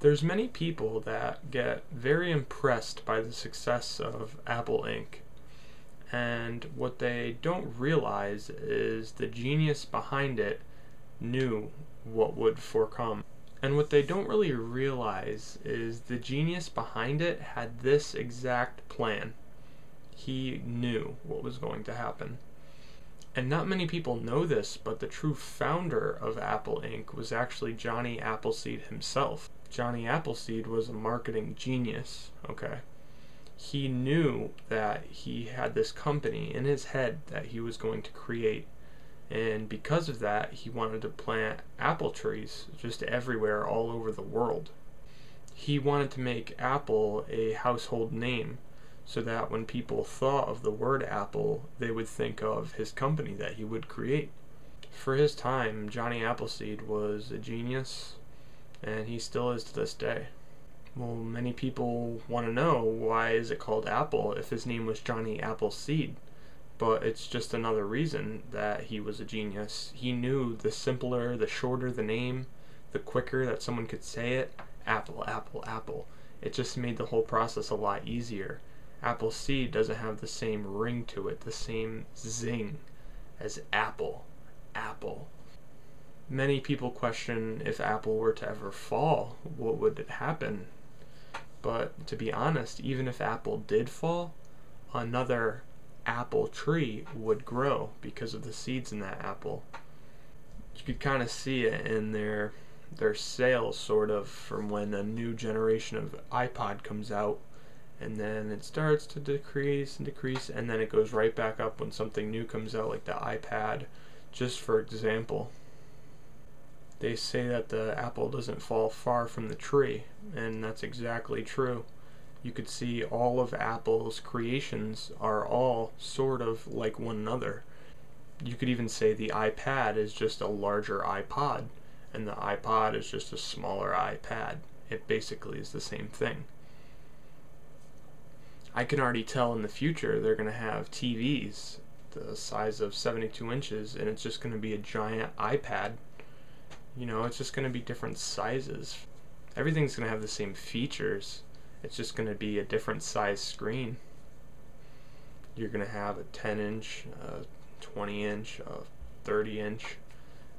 There's many people that get very impressed by the success of Apple Inc. And what they don't realize is the genius behind it knew what would forecome. And what they don't really realize is the genius behind it had this exact plan. He knew what was going to happen. And not many people know this, but the true founder of Apple Inc. was actually Johnny Appleseed himself. Johnny Appleseed was a marketing genius, okay? He knew that he had this company in his head that he was going to create. And because of that, he wanted to plant apple trees just everywhere all over the world. He wanted to make Apple a household name so that when people thought of the word Apple, they would think of his company that he would create. For his time, Johnny Appleseed was a genius, and he still is to this day. Well, many people want to know, why is it called Apple if his name was Johnny Appleseed? But it's just another reason that he was a genius. He knew the simpler, the shorter the name, the quicker that someone could say it, Apple, Apple, Apple. It just made the whole process a lot easier. Appleseed doesn't have the same ring to it, the same zing as Apple, Apple. Many people question if Apple were to ever fall, what would happen? But to be honest, even if Apple did fall, another apple tree would grow because of the seeds in that apple. You could kind of see it in their sales, sort of, from when a new generation of iPod comes out, and then it starts to decrease and decrease, and then it goes right back up when something new comes out, like the iPad, just for example. They say that the apple doesn't fall far from the tree, and that's exactly true. You could see all of Apple's creations are all sort of like one another. You could even say the iPad is just a larger iPod, and the iPod is just a smaller iPad. It basically is the same thing. I can already tell in the future they're going to have TVs the size of 72 inches, and it's just going to be a giant iPad. You know, it's just going to be different sizes. Everything's going to have the same features. It's just going to be a different size screen. You're going to have a 10-inch, a 20-inch, a 30-inch,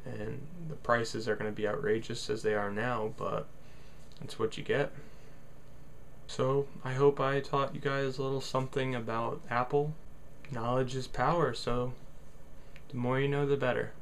and the prices are going to be outrageous as they are now, but that's what you get. So I hope I taught you guys a little something about Apple. Knowledge is power, so the more you know, the better.